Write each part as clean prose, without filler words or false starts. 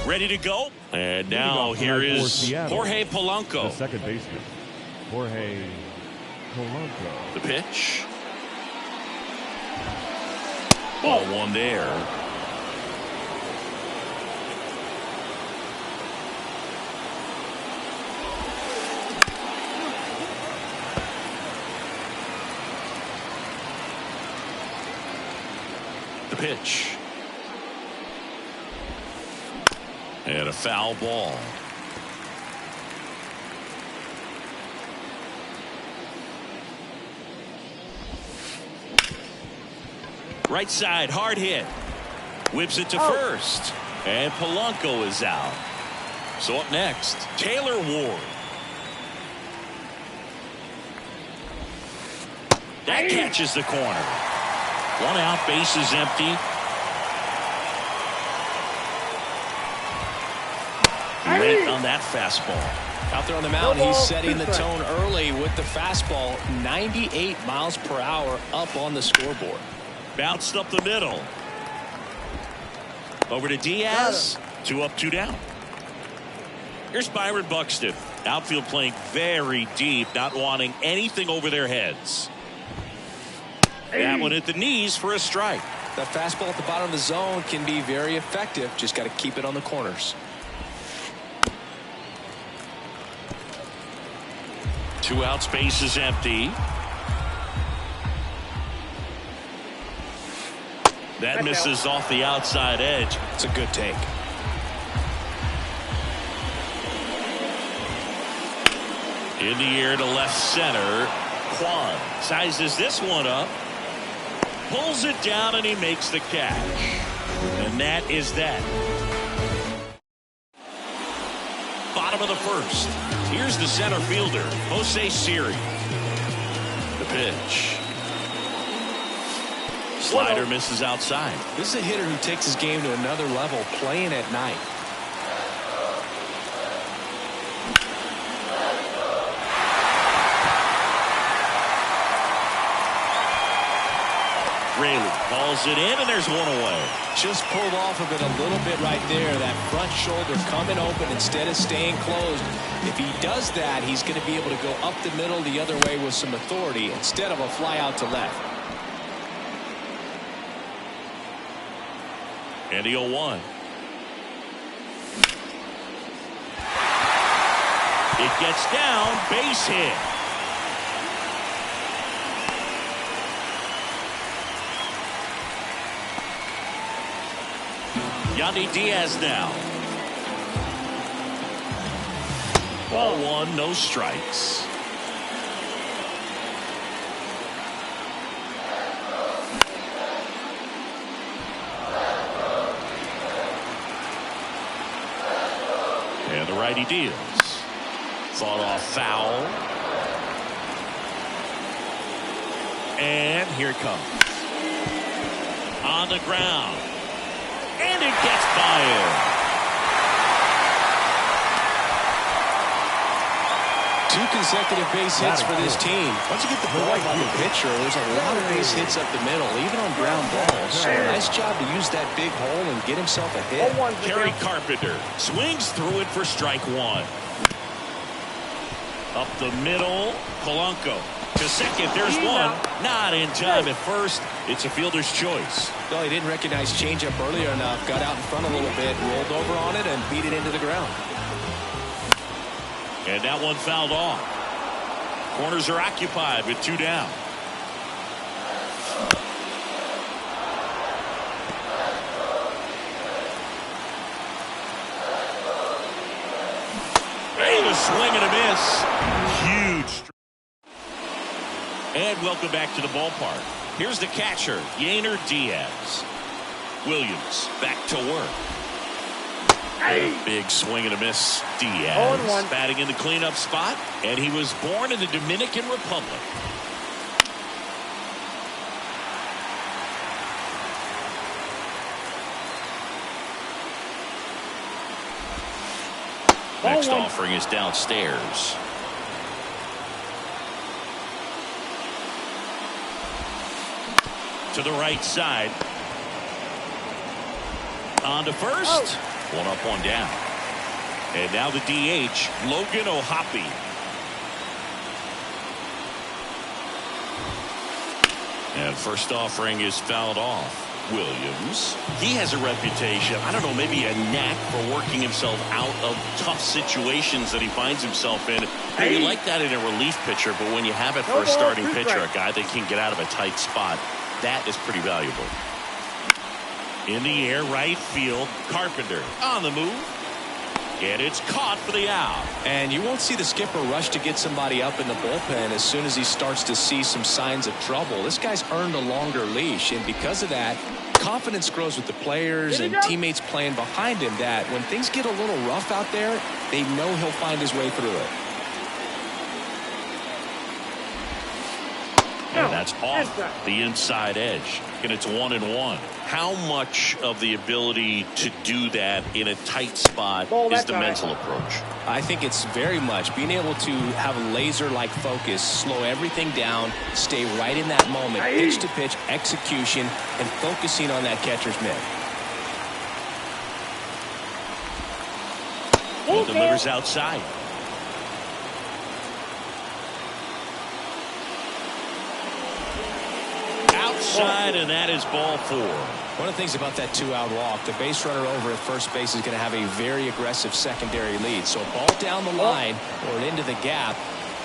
Ready to go. And now here is Jorge Polanco. The second baseman, Jorge Polanco. The pitch. Ball one there. The pitch. And a foul ball. Right side, hard hit. Whips it to first. And Polanco is out. So up next, Taylor Ward. That catches the corner. One out, base is empty. Late on that fastball. Out there on the mound, he's setting the tone early with the fastball. 98 miles per hour up on the scoreboard. Bounced up the middle. Over to Diaz. 2 up, 2 down. Here's Byron Buxton. Outfield playing very deep, not wanting anything over their heads. That one at the knees for a strike. That fastball at the bottom of the zone can be very effective. Just got to keep it on the corners. 2 outs, base is empty. That misses off the outside edge. It's a good take. In the air to left center. Kwan sizes this one up. Pulls it down and he makes the catch. And that is that. Bottom of the first. Here's the center fielder, Jose Siri. The pitch. Slider misses outside. This is a hitter who takes his game to another level, playing at night. Rayleigh calls it in, and there's one away. Just pulled off of it a little bit right there. That front shoulder coming open instead of staying closed. If he does that, he's going to be able to go up the middle the other way with some authority instead of a fly out to left. And the 0-1. It gets down, base hit. Yandy Diaz now. Ball one, no strikes. And the righty deals. Fought off foul. And here it comes. On the ground. And it gets by him. 2 consecutive base hits for this team. Once you get the ball by the pitcher, there's a lot of base hits up the middle, even on ground balls. So nice job to use that big hole and get himself a hit. Kerry Carpenter swings through it for strike 1. Up the middle, Polanco to second. There's one. Not in time at first. It's a fielder's choice. Well, he didn't recognize changeup earlier enough. Got out in front a little bit, rolled over on it, and beat it into the ground. And that one fouled off. Corners are occupied with 2 down. Hey, the swing and a miss. Huge. And welcome back to the ballpark. Here's the catcher, Yainer Diaz. Williams back to work. A big swing and a miss. Diaz batting in the cleanup spot, and he was born in the Dominican Republic. Next offering is downstairs. To the right side. On to first. One up, one down. And now the DH, Logan O'Hoppe. And first offering is fouled off. Williams, he has a reputation, I don't know, maybe a knack for working himself out of tough situations that he finds himself in. You like that in a relief pitcher, but when you have it for a starting pitcher, a guy that can get out of a tight spot, that is pretty valuable. In the air, right field, Carpenter on the move. And it's caught for the out. And you won't see the skipper rush to get somebody up in the bullpen as soon as he starts to see some signs of trouble. This guy's earned a longer leash, and because of that, confidence grows with the players and teammates playing behind him, that when things get a little rough out there, they know he'll find his way through it. And that's off the inside edge. And it's 1-1. How much of the ability to do that in a tight spot is the mental approach? I think it's very much being able to have a laser-like focus, slow everything down, stay right in that moment, pitch to pitch, execution, and focusing on that catcher's mitt. Well, delivers outside. Outside, and that is ball 4. One of the things about that 2-out walk, the base runner over at first base is going to have a very aggressive secondary lead. So a ball down the line or into the gap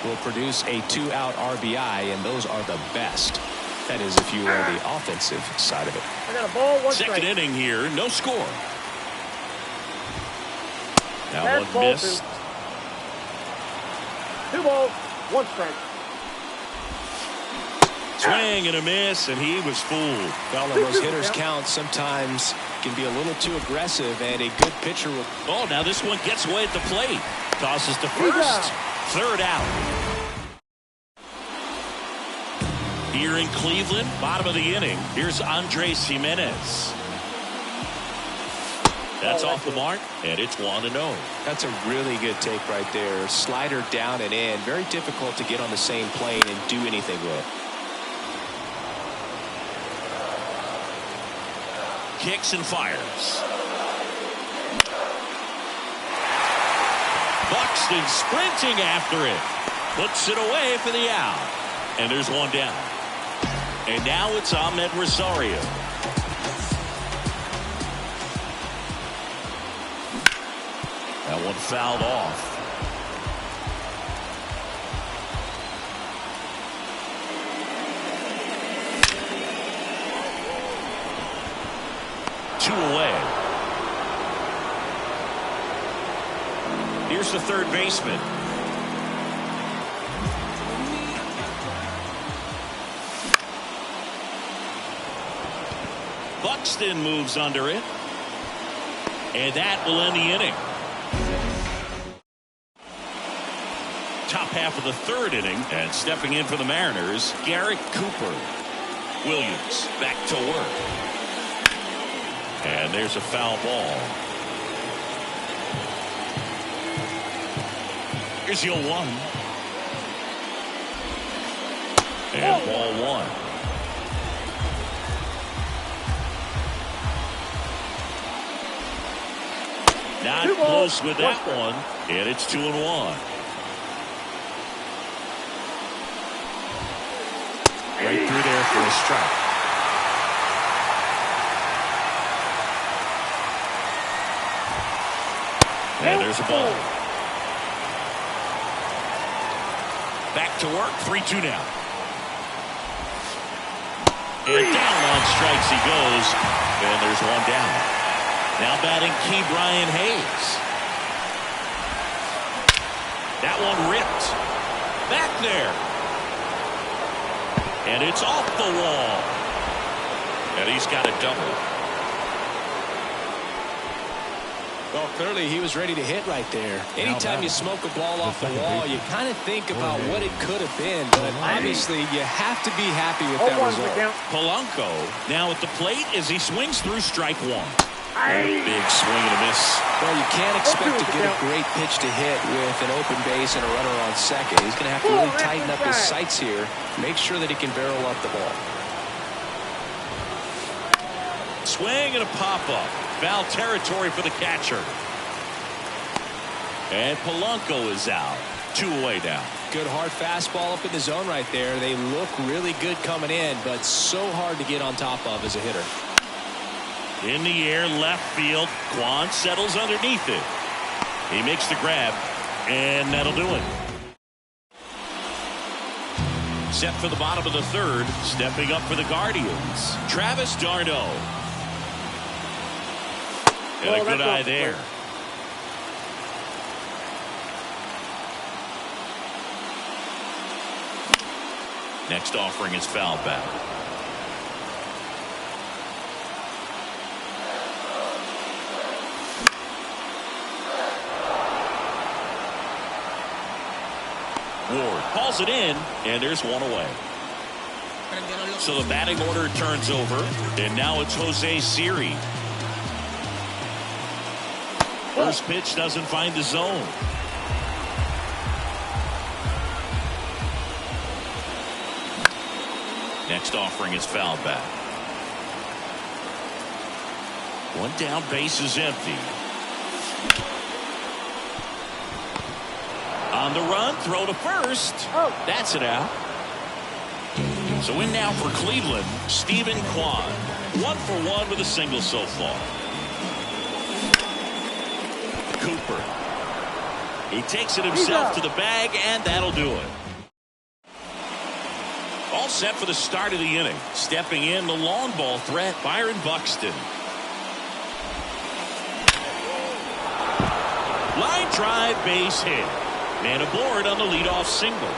will produce a 2-out RBI, and those are the best. That is if you are the offensive side of it. I got a ball, one Second strike. inning here, no score. Now That's one ball miss. 2 balls, 1 strike. Swing and a miss, and he was fooled. Well, on those hitters count sometimes can be a little too aggressive, and a good pitcher will. Oh, now this one gets away at the plate. Tosses to first. Third out. Here in Cleveland, bottom of the inning, here's Andres Jimenez. That's off the mark, and it's 1-0. That's a really good take right there. Slider down and in. Very difficult to get on the same plane and do anything with. Kicks and fires. Buxton sprinting after it. Puts it away for the out. And there's one down. And now it's Ahmed Rosario. That one fouled off. Two away. Here's the third baseman. Buxton moves under it. And that will end the inning. Top half of the third inning, and stepping in for the Mariners, Garrett Cooper. Williams back to work. And there's a foul ball. Here's your 1. And ball 1. Not close with that one. And it's 2-1. Right through there for a strike. And there's a ball. Back to work, 3-2 now. And down on strikes he goes. And there's one down. Now batting Key Brian Hayes. That one ripped. Back there. And it's off the wall. And he's got a double. Well, clearly he was ready to hit right there. Anytime you smoke a ball off the wall, you kind of think about what it could have been, but obviously you have to be happy with that result. Polanco now at the plate as he swings through strike 1. Big swing and a miss. Well, you can't expect to get a great pitch to hit with an open base and a runner on second. He's going to have to really tighten up his sights here, make sure that he can barrel up the ball. Swing and a pop-up. foul territory for the catcher. And Polanco is out. 2 away now. Good hard fastball up in the zone right there. They look really good coming in, but so hard to get on top of as a hitter. In the air, left field. Kwan settles underneath it. He makes the grab, and that'll do it. Set for the bottom of the third. Stepping up for the Guardians, Travis d'Arnaud. And a good eye there. Next offering is foul back. Ward hauls it in, and there's 1 away. So the batting order turns over, and now it's Jose Siri. First pitch doesn't find the zone. Next offering is foul back. 1 down, base is empty. On the run, throw to first. That's it out. So in now for Cleveland, Stephen Kwan. 1 for 1 with a single so far. Cooper. He takes it himself to the bag, and that'll do it. All set for the start of the inning. Stepping in, the long ball threat, Byron Buxton. Line drive, base hit. Man aboard on the leadoff single.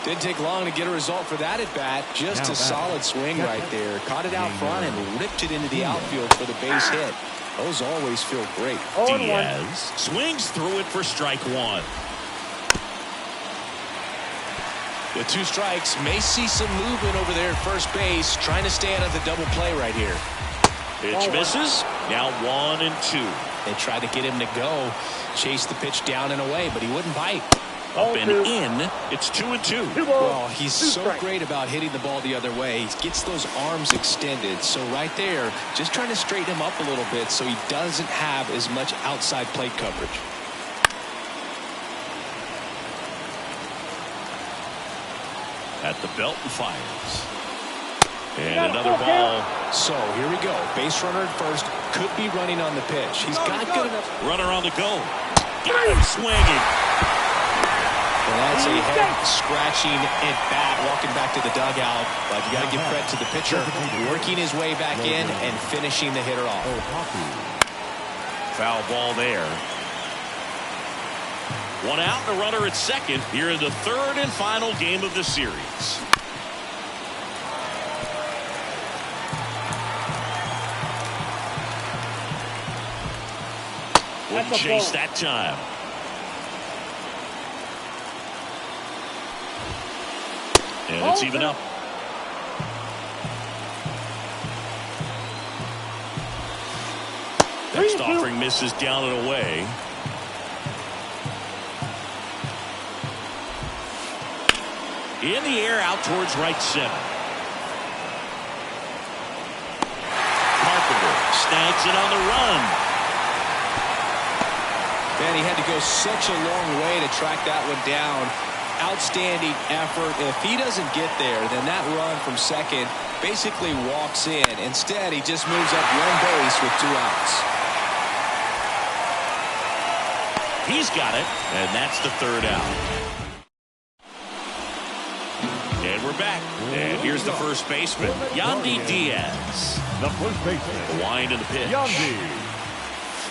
Didn't take long to get a result for that at bat. Just a solid swing right there. Caught it out front and ripped it into the outfield for the base hit. Those always feel great. Diaz swings through it for strike 1. The 2 strikes may see some movement over there at first base, trying to stay out of the double play right here. Pitch misses. Now 1 and 2. They tried to get him to go, chase the pitch down and away, but he wouldn't bite. Up and in. It's 2 and 2. Well, he's so great about hitting the ball the other way. He gets those arms extended. So right there, just trying to straighten him up a little bit so he doesn't have as much outside plate coverage. At the belt and fires. And another ball. So here we go. Base runner at first. Could be running on the pitch. He's got good enough. Runner on the go. Got him swinging. Well, that's a head scratching at bat, walking back to the dugout. But you got to give credit to the pitcher, working his way back in and finishing the hitter off. Foul ball there. 1 out and a runner at second here in the third and final game of the series. Wouldn't chase that time. And it's even up. Next offering misses down and away. In the air out towards right center. Carpenter snags it on the run. Man, he had to go such a long way to track that one down. Outstanding effort. If he doesn't get there, then that run from second basically walks in. Instead, he just moves up 1 base with 2 outs. He's got it, and that's the 3rd out. And we're back. And here's the first baseman, Yandy Diaz. The first baseman. The wind of the pitch. Yandy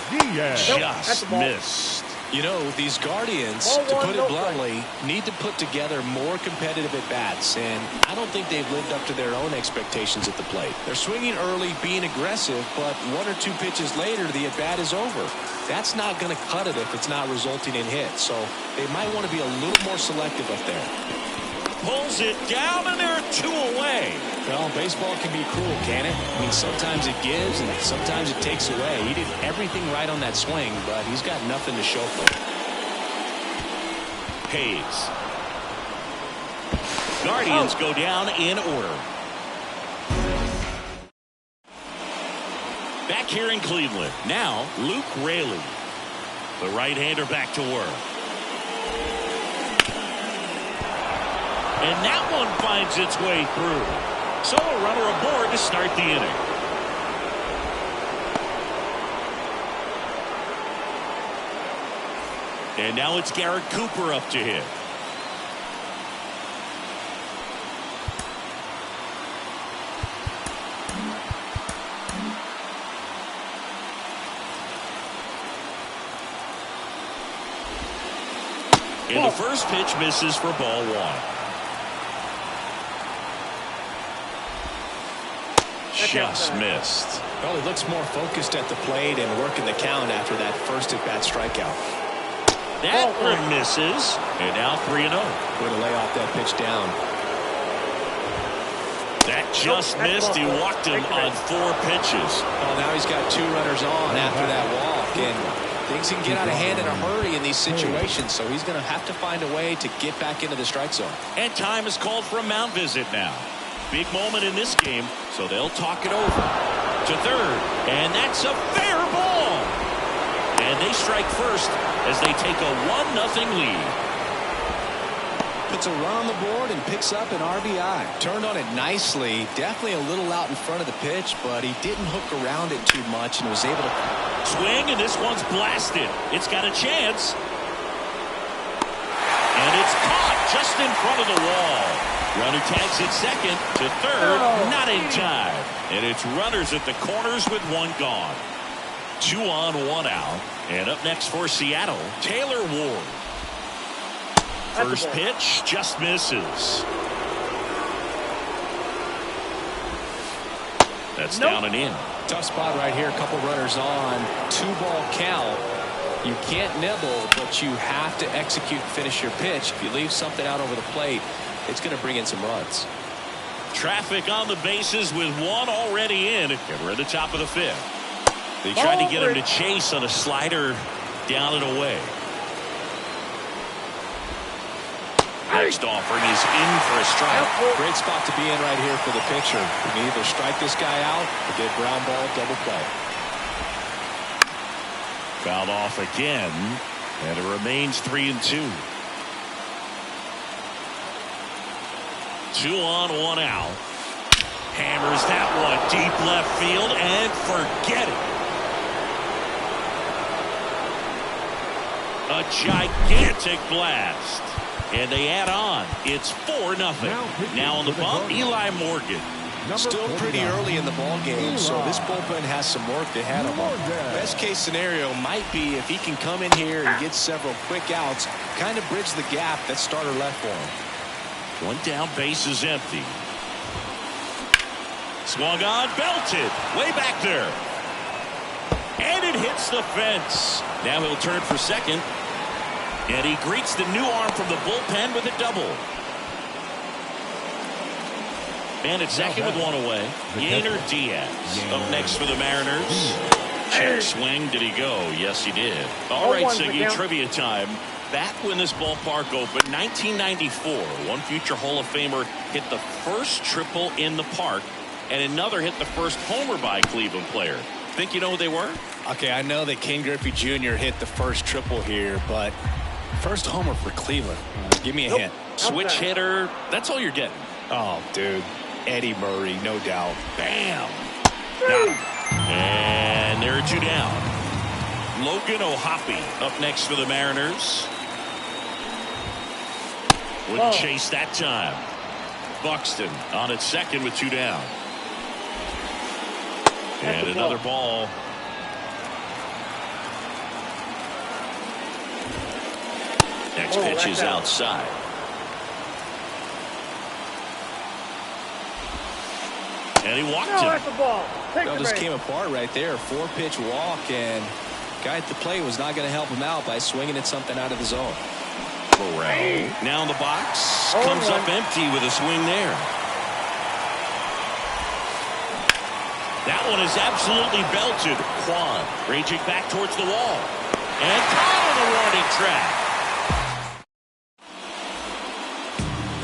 Diaz. Just missed. You know, these Guardians, to put it bluntly, need to put together more competitive at-bats, and I don't think they've lived up to their own expectations at the plate. They're swinging early, being aggressive, but 1 or 2 pitches later, the at-bat is over. That's not going to cut it if it's not resulting in hits, so they might want to be a little more selective up there. Pulls it down, and they're 2 away. Well, baseball can be cruel, can it? I mean, sometimes it gives and sometimes it takes away. He did everything right on that swing, but he's got nothing to show for it. Hayes. Guardians go down in order. Back here in Cleveland. Now, Luke Raley. The right-hander back to work. And that one finds its way through. So a runner aboard to start the inning. And now it's Garrett Cooper up to hit. And the first pitch misses for ball one. Just missed. Well, he looks more focused at the plate and working the count after that first at-bat strikeout. That one misses. And now 3-0. Way to lay off that pitch down. That just missed. He walked him on 4 pitches. Well, now he's got 2 runners on after that walk. And things can get out of hand in a hurry in these situations, so he's going to have to find a way to get back into the strike zone. And time is called for a mound visit now. Big moment in this game, so they'll talk it over. To third, and that's a fair ball. And they strike first as they take a 1-0 lead. Puts a run on the board and picks up an RBI. Turned on it nicely. Definitely a little out in front of the pitch, but he didn't hook around it too much and was able to swing, and this one's blasted. It's got a chance. And it's caught just in front of the wall. Runner tags it second to third. Not in time. And it's runners at the corners with 1 gone. 2 on, 1 out. And up next for Seattle, Taylor Ward. First pitch just misses. That's down and in. Tough spot right here. A couple runners on. 2-ball count. You can't nibble, but you have to execute and finish your pitch. If you leave something out over the plate, it's going to bring in some runs. Traffic on the bases with 1 already in. And we're at the top of the 5th. They tried to get him to chase on a slider down and away. Next offering is in for a strike. Great spot to be in right here for the pitcher. You can either strike this guy out or get ground ball, double play. Fouled off again, and it remains 3-2. 2 on, 1 out. Hammers that one deep left field and forget it. A gigantic blast. And they add on. It's 4-0. Now on the bump, Eli Morgan. Still pretty early in the ball game, so this bullpen has some work ahead of him. Best case scenario might be if he can come in here and get several quick outs, kind of bridge the gap that starter left for him. 1 down, base is empty. Swung on, belted, way back there. And it hits the fence. Now he'll turn for second. And he greets the new arm from the bullpen with a double. And at second with 1 away, Yainer Diaz up next for the Mariners. Check swing. Did he go? Yes, he did. All right, Siggy, trivia time. Back when this ballpark opened, 1994, one future Hall of Famer hit the first triple in the park, and another hit the first homer by a Cleveland player. Think you know who they were? Okay, I know that Ken Griffey Jr. hit the first triple here, but first homer for Cleveland. Give me a hint. Switch hitter. That's all you're getting. Oh, dude. Eddie Murray, no doubt. Bam. And there are 2 down. Logan O'Hoppe up next for the Mariners. Wouldn't chase that time. Buxton on at second with 2 down. And another ball. Next pitch is outside. And he walked it. Well, this came apart right there. 4-pitch walk, and guy at the plate was not going to help him out by swinging at something out of the zone. Burrell now in the box. Comes up empty with a swing there. That one is absolutely belted. Kwan raging back towards the wall. And caught on the warning track.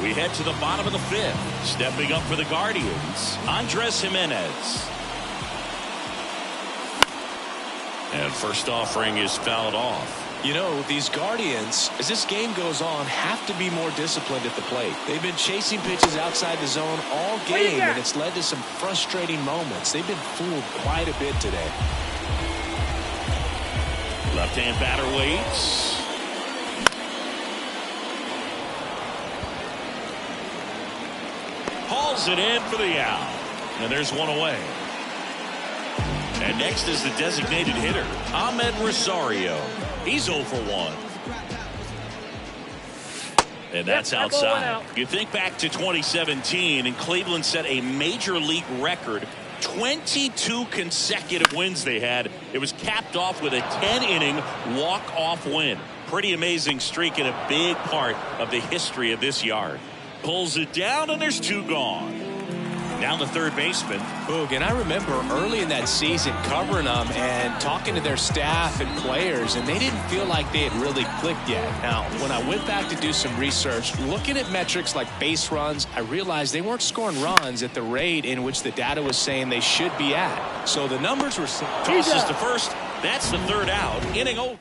We head to the bottom of the 5th. Stepping up for the Guardians, Andres Jimenez. And first offering is fouled off. You know, these Guardians, as this game goes on, have to be more disciplined at the plate. They've been chasing pitches outside the zone all game, and it's led to some frustrating moments. They've been fooled quite a bit today. Left-hand batter waits. Hauls it in for the out. And there's one away. And next is the designated hitter, Ahmed Rosario. He's 0 for 1. And that's outside. You think back to 2017, and Cleveland set a major league record. 22 consecutive wins they had. It was capped off with a 10-inning walk-off win. Pretty amazing streak and a big part of the history of this yard. Pulls it down, and there's 2 gone. Down the third baseman. Boog, and I remember early in that season covering them and talking to their staff and players, and they didn't feel like they had really clicked yet. Now, when I went back to do some research, looking at metrics like base runs, I realized they weren't scoring runs at the rate in which the data was saying they should be at. So the numbers were... Tosses to first. That's the third out. Inning over.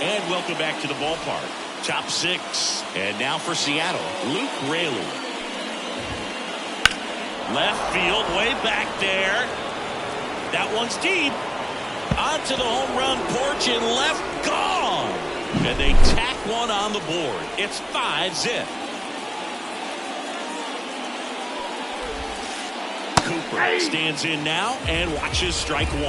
And welcome back to the ballpark. Top 6. And now for Seattle, Luke Raley. Left field, way back there. That one's deep. Onto the home run porch and left, gone. And they tack one on the board. It's 5-zip. Cooper stands in now and watches strike 1.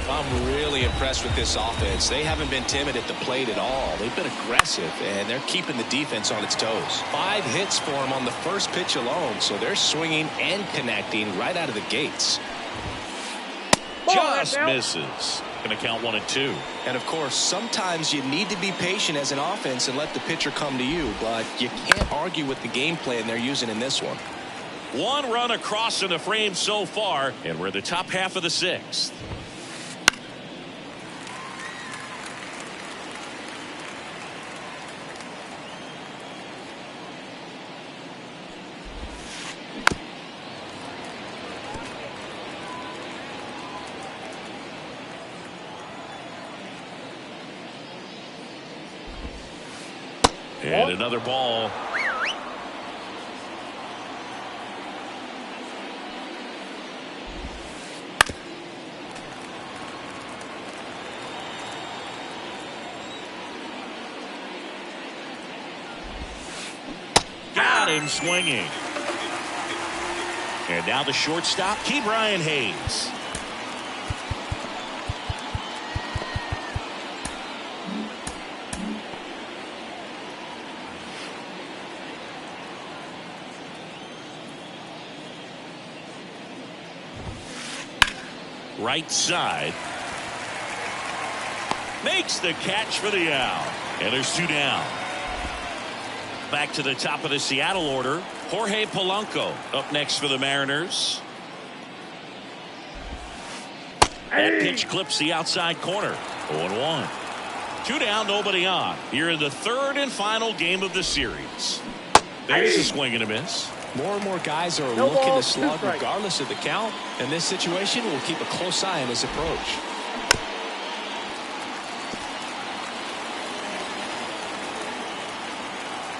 I'm really impressed with this offense. They haven't been timid at the plate at all. They've been aggressive, and they're keeping the defense on its toes. 5 hits for them on the first pitch alone, so they're swinging and connecting right out of the gates. Just misses. Going to count 1 and 2. And, of course, sometimes you need to be patient as an offense and let the pitcher come to you, but you can't argue with the game plan they're using in this one. 1 run across in the frame so far, and we're in the top half of the 6th. And another ball. Got him swinging. And now the shortstop, Brian Hayes. Right side. Makes the catch for the out. And there's 2 down. Back to the top of the Seattle order. Jorge Polanco up next for the Mariners. That pitch clips the outside corner. 0-1. 2 down, nobody on. Here in the 3rd and final game of the series. There's a swing and a miss. More and more guys are looking to slug regardless of the count. In this situation, we'll keep a close eye on his approach.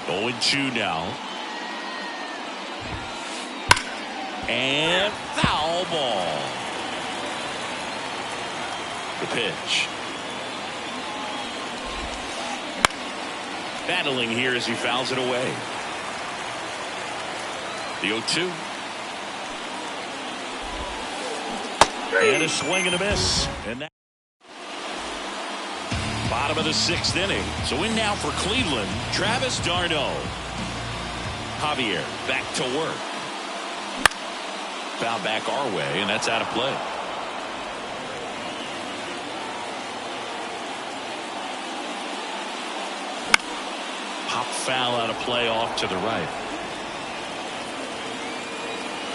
Going 2 now. And foul ball. The pitch. Battling here as he fouls it away. The 0-2. And a swing and a miss. And that bottom of the 6th inning. So in now for Cleveland, Travis d'Arnaud. Javier back to work. Foul back our way, and that's out of play. Pop foul out of play off to the right.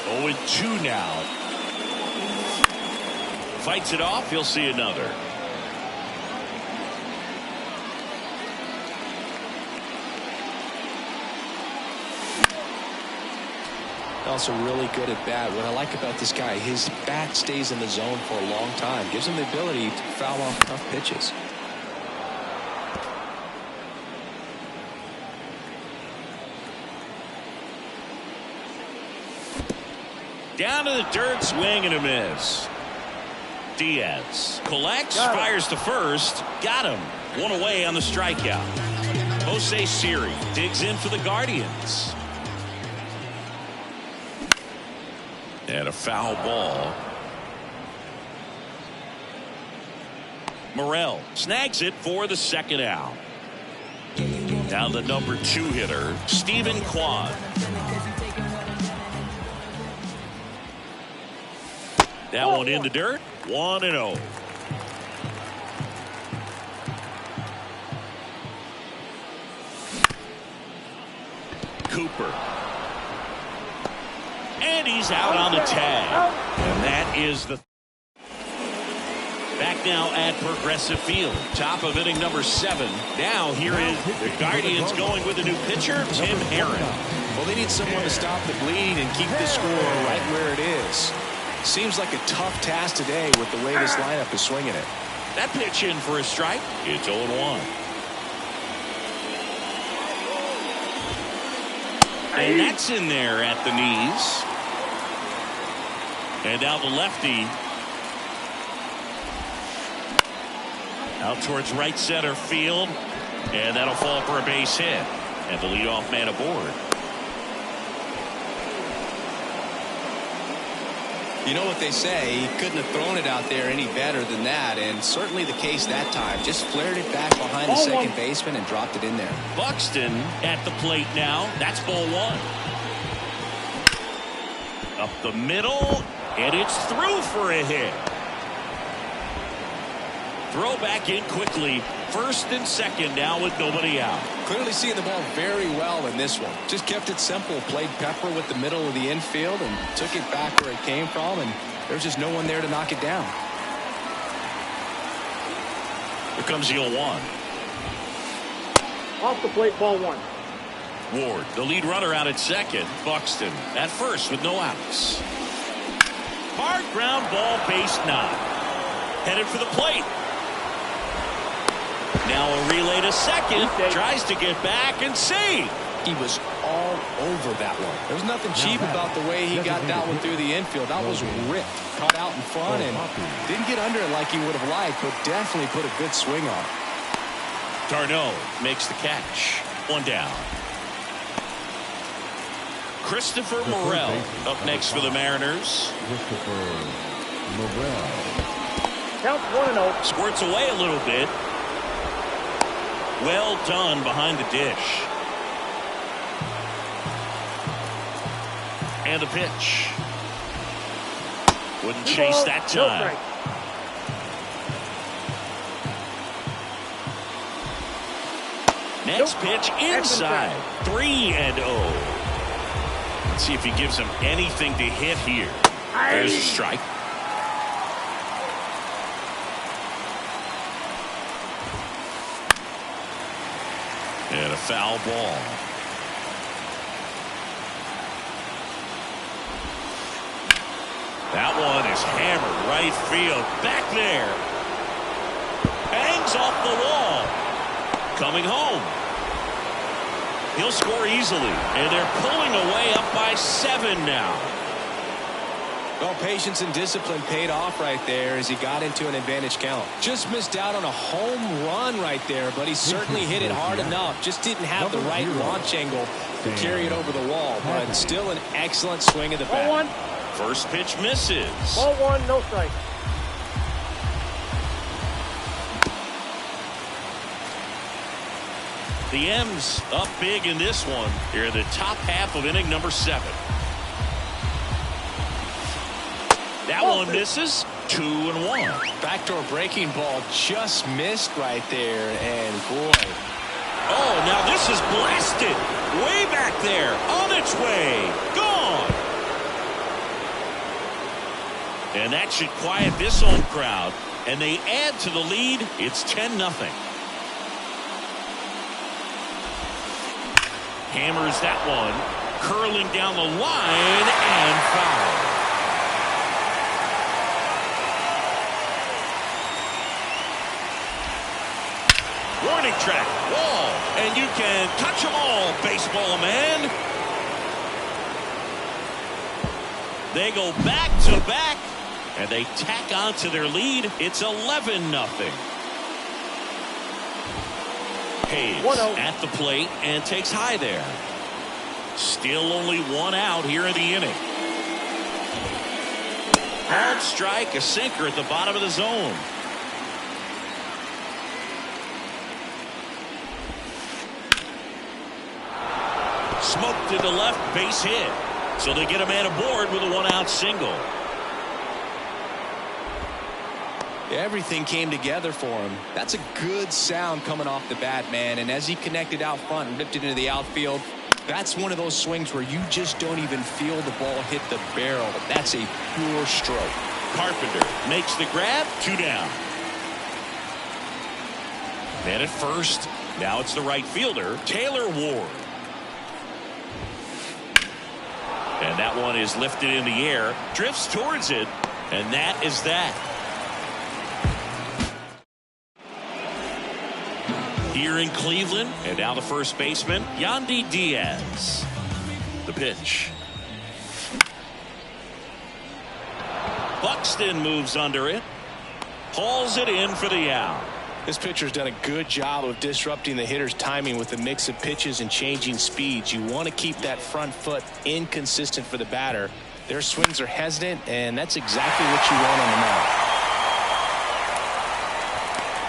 0-2 now. Fights it off. He'll see another. Also really good at bat. What I like about this guy, his bat stays in the zone for a long time. Gives him the ability to foul off tough pitches. Down to the dirt, swing and a miss. Diaz collects, fires to first. Got him. One away on the strikeout. Jose Siri digs in for the Guardians. And a foul ball. Morel snags it for the second out. Now the number 2 hitter, Stephen Kwan. That one in the dirt. 1-0. Cooper. And he's out on the tag. And that is the... Back now at Progressive Field. Top of inning number 7. Now here is the Guardians going with a new pitcher, Tim Herron. Well, they need someone to stop the bleed and keep the score right where it is. Seems like a tough task today with the way this lineup is swinging it. That pitch in for a strike. It's 0-1. And that's in there at the knees. And now the lefty. Out towards right center field. And that'll fall for a base hit. And the leadoff man aboard. You know what they say, he couldn't have thrown it out there any better than that, and certainly the case that time. Just flared it back behind the second baseman and dropped it in there. Buxton at the plate now. That's ball 1. Up the middle, and it's through for a hit. Throw back in quickly. First and second now with nobody out. Clearly seeing the ball very well in this one. Just kept it simple. Played pepper with the middle of the infield and took it back where it came from, and there's just no one there to knock it down. Here comes the 0-1. Off the plate, ball 1. Ward, the lead runner out at second. Buxton at first with no outs. Hard ground ball, base 9. Headed for the plate. Now a relay to second. Tries to get back and see. He was all over that one. There was nothing cheap about the way he got that one through the infield. That was ripped. Caught out in front and didn't get under it like he would have liked, but definitely put a good swing on. Darno makes the catch. 1 down. Christopher Morel up next for the Mariners. Christopher Morel. Count 1-0. Squirts away a little bit. Well done behind the dish. And the pitch. Wouldn't chase that time. Next pitch inside. 3-0. Let's see if he gives him anything to hit here. There's a strike. And a foul ball. That one is hammered right field. Back there. Bangs off the wall. Coming home. He'll score easily. And they're pulling away up by 7 now. Well, patience and discipline paid off right there as he got into an advantage count. Just missed out on a home run right there, but he certainly hit it hard enough. Just didn't have the right launch angle to carry it over the wall, but still an excellent swing of the bat. Ball 1. First pitch misses. Ball 1, no strike. The M's up big in this one. Here in the top half of inning number 7. That one misses. 2-1. Backdoor breaking ball just missed right there, and boy. Oh, now this is blasted. Way back there. On its way. Gone. And that should quiet this home crowd. And they add to the lead. It's 10-0. Hammers that one. curling down the line and foul. Warning track, wall, and you can touch them all, baseball man. They go back to back, and they tack on to their lead. It's 11-0. Hayes at the plate and takes high there. Still only one out here in the inning. Hard strike, a sinker at the bottom of the zone. Smoked to the left, base hit. So they get a man aboard with a one-out single. Everything came together for him. That's a good sound coming off the bat, man. And as he connected out front and ripped it into the outfield, that's one of those swings where you just don't even feel the ball hit the barrel. That's a pure stroke. Carpenter makes the grab, 2 down. Man at first. Now it's the right fielder, Taylor Ward. And that one is lifted in the air, drifts towards it, and that is that. Here in Cleveland, and now the first baseman, Yandy Diaz. The pitch. Buxton moves under it, hauls it in for the out. This pitcher's done a good job of disrupting the hitter's timing with a mix of pitches and changing speeds. You want to keep that front foot inconsistent for the batter. Their swings are hesitant, and that's exactly what you want on the mound.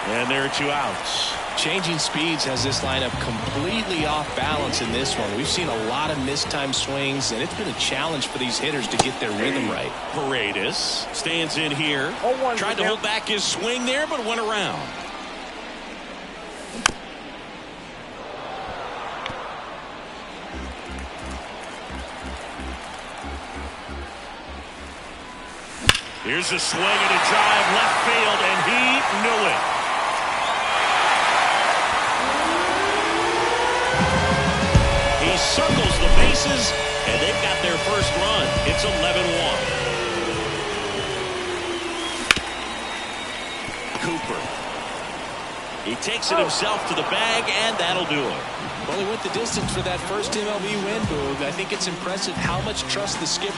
And there are 2 outs. Changing speeds has this lineup completely off balance in this one. We've seen a lot of mistimed swings, and it's been a challenge for these hitters to get their rhythm right. Paredes stands in here. Tried to hold back his swing there, but went around. Here's a swing and a drive left field, and he knew it. He circles the bases, and they've got their first run. It's 11-1. Cooper. He takes it himself to the bag, and that'll do it. Well, he went the distance for that first MLB win, Boog. I think it's impressive how much trust the skipper